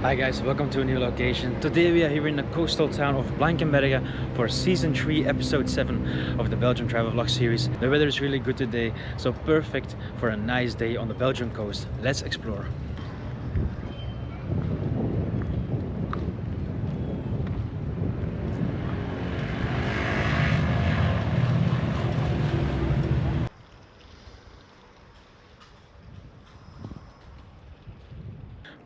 Hi guys, welcome to a new location. Today we are here in the coastal town of Blankenberge for season 3 episode 7 of the Belgium travel vlog series. The weather is really good today, so perfect for a nice day on the Belgian coast. Let's explore.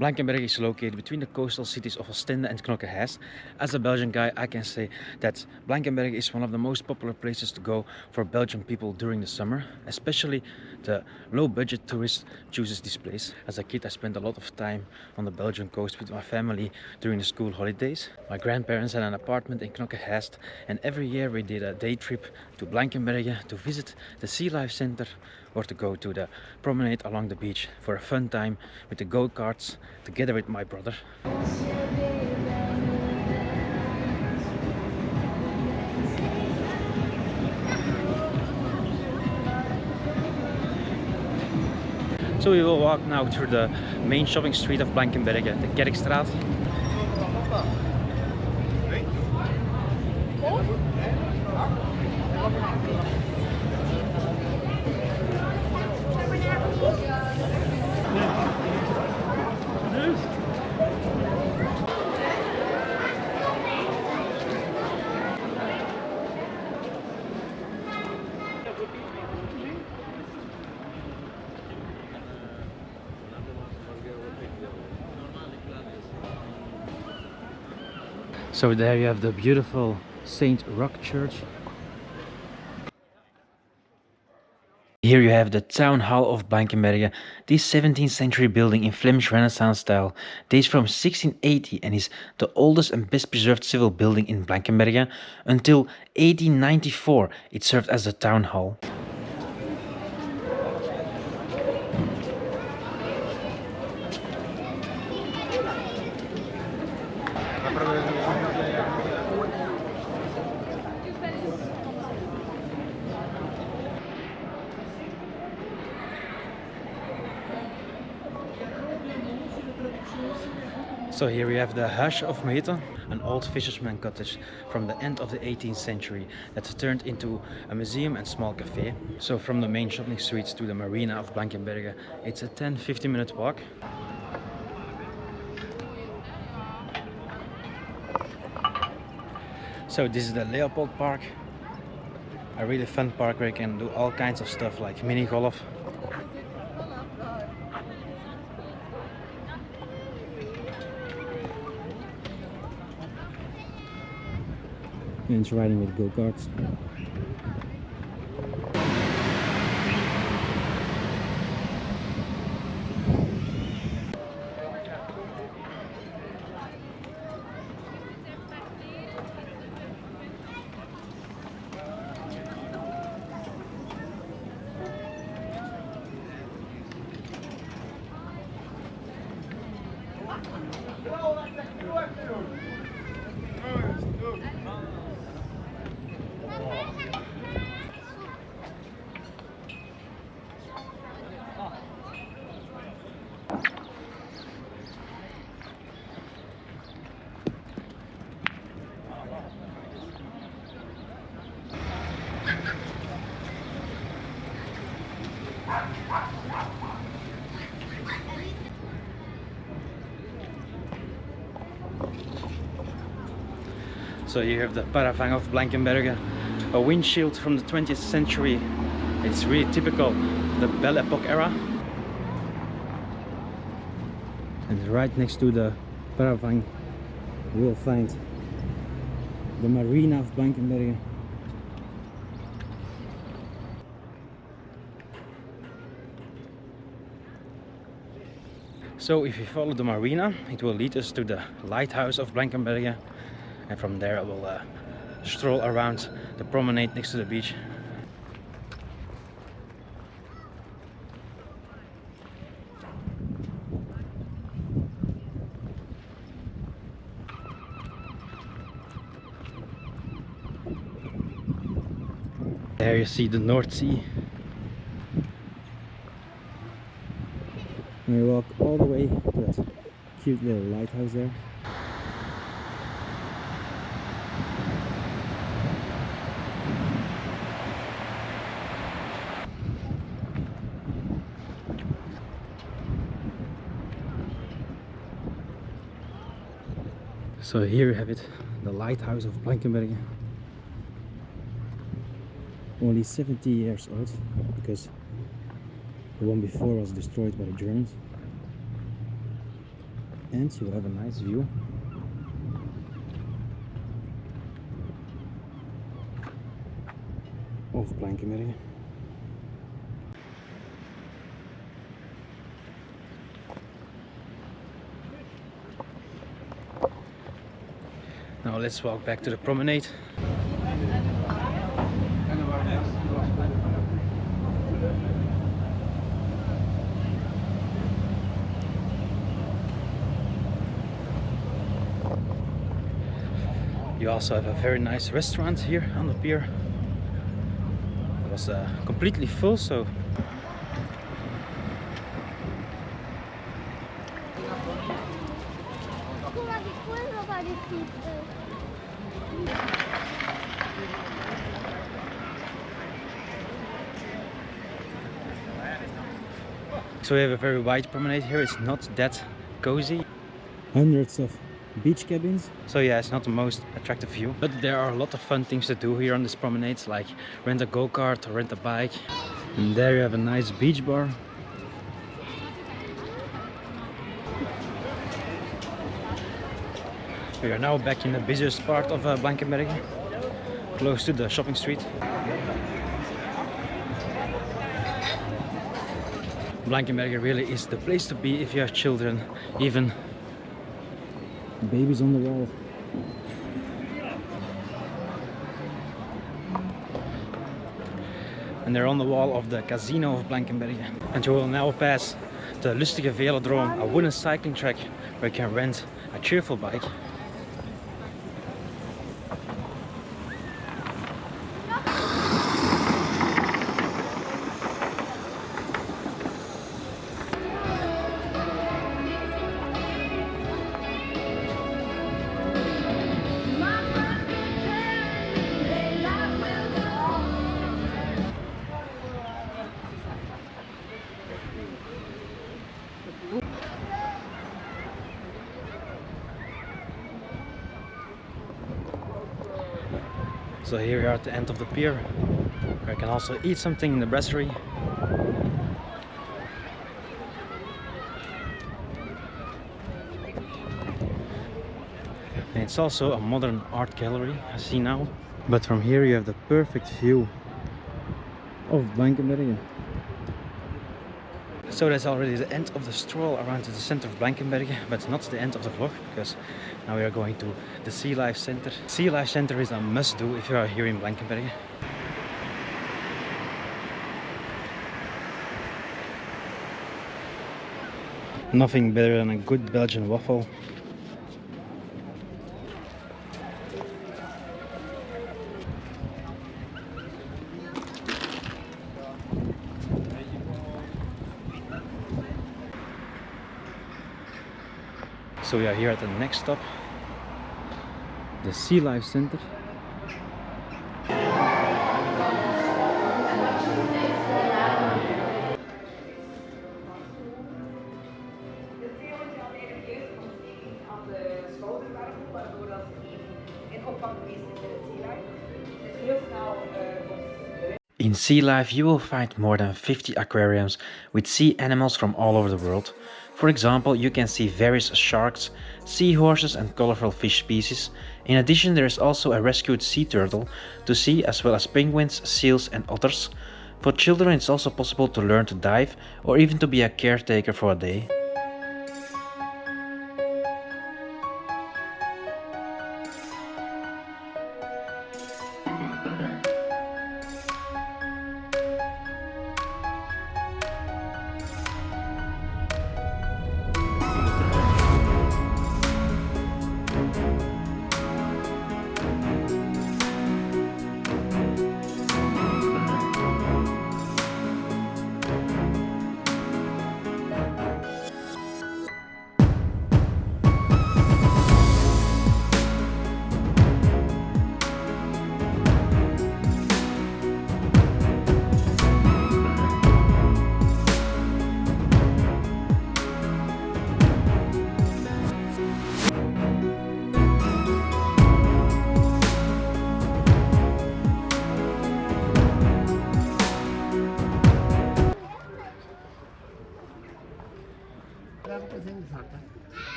Blankenberge is located between the coastal cities of Ostende and Knokke-Heist. As a Belgian guy, I can say that Blankenberge is one of the most popular places to go for Belgian people during the summer. Especially the low-budget tourist chooses this place. As a kid, I spent a lot of time on the Belgian coast with my family during the school holidays. My grandparents had an apartment in Knokke-Heist, and every year we did a day trip to Blankenberge to visit the Sea Life Center or to go to the promenade along the beach for a fun time with the go-karts together with my brother. So we will walk now through the main shopping street of Blankenberge, the Kerkstraat. So there you have the beautiful Saint Roch Church. Here you have the Town Hall of Blankenberge. This 17th century building in Flemish Renaissance style dates from 1680 and is the oldest and best preserved civil building in Blankenberge. Until 1894 it served as the Town Hall. So here we have the Huis of Meten, an old fisherman cottage from the end of the 18th century that's turned into a museum and small cafe. So from the main shopping streets to the marina of Blankenberge, it's a 10-15 minute walk. So this is the Leopold Park, a really fun park where you can do all kinds of stuff like mini golf. And it's riding with go-karts. So here you have the Paravang of Blankenberge, a windshield from the 20th century. It's really typical, the Belle Epoque era. And right next to the Paravang you will find the marina of Blankenberge. So if you follow the marina, it will lead us to the lighthouse of Blankenberge, and from there I will stroll around the promenade next to the beach. There you see the North Sea. And we walk all the way to that cute little lighthouse there. So here you have it, the lighthouse of Blankenberge. Only 70 years old, because the one before was destroyed by the Germans. And you will have a nice view of Blankenberge. Now let's walk back to the promenade. You also have a very nice restaurant here on the pier. It was completely full, so we have a very wide promenade here. It's not that cozy. Hundreds of beach cabins. So yeah, it's not the most attractive view. But there are a lot of fun things to do here on this promenade, like rent a go-kart or rent a bike. And there you have a nice beach bar. We are now back in the busiest part of Blankenberge, close to the shopping street. Blankenberge really is the place to be if you have children, even babies on the wall. And they're on the wall of the casino of Blankenberge. And you will now pass the Lustige Velodroom, a wooden cycling track where you can rent a cheerful bike. So here we are at the end of the pier, where you can also eat something in the brasserie. And it's also a modern art gallery, I see now. But from here you have the perfect view of Blankenberge. So that's already the end of the stroll around the center of Blankenberge, but not the end of the vlog, because now we are going to the Sea Life Center. Sea Life Center is a must-do if you are here in Blankenberge. Nothing better than a good Belgian waffle. So we are here at the next stop, the Sea Life Center. In Sea Life you will find more than 50 aquariums with sea animals from all over the world. For example, you can see various sharks, seahorses and colorful fish species. In addition, there is also a rescued sea turtle to see, as well as penguins, seals and otters. For children it's also possible to learn to dive or even to be a caretaker for a day.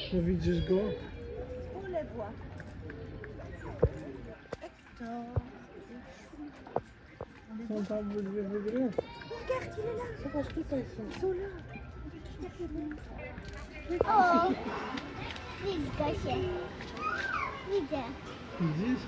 If we just go. On les voit. Sometimes we live here. Regarde, il est là. C'est parce qu'ils sont là. Oh, widzę się. Widzę. Widzisz?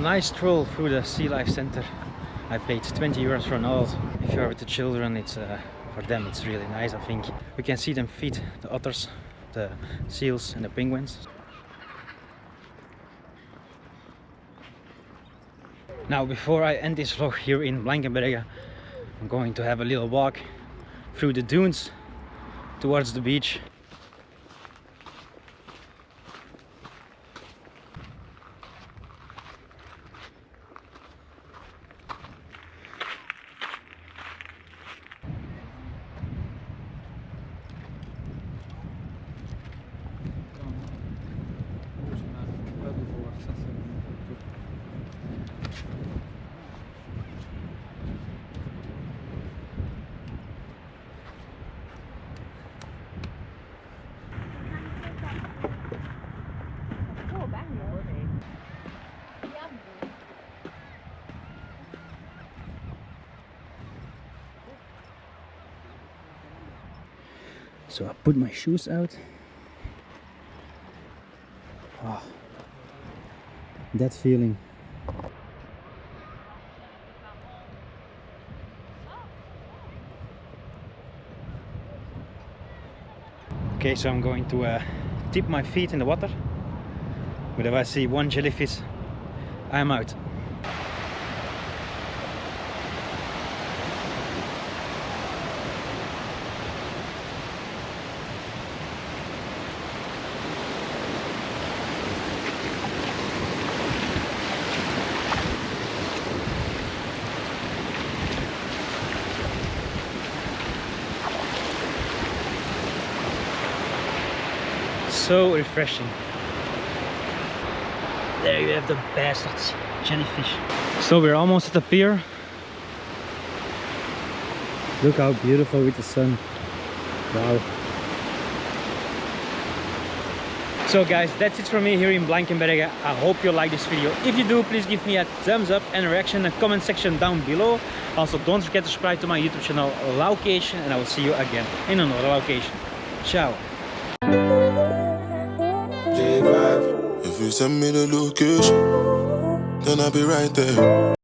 Nice stroll through the Sea Life Center. I paid 20 euros for an adult. If you are with the children, it's for them it's really nice, I think. We can see them feed the otters, the seals and the penguins. Now before I end this vlog here in Blankenberge, I'm going to have a little walk through the dunes towards the beach. So I put my shoes out. Oh, that feeling. Okay, so I'm going to dip my feet in the water. But if I see one jellyfish, I'm out. So refreshing. There you have the bastards, jellyfish. So we're almost at the pier. Look how beautiful with the sun. Wow. So guys, that's it from me here in Blankenberge. I hope you like this video. If you do, please give me a thumbs up and a reaction in the comment section down below. Also, don't forget to subscribe to my YouTube channel LAWCATION, and I will see you again in another location. Ciao. If you send me the location, then I'll be right there.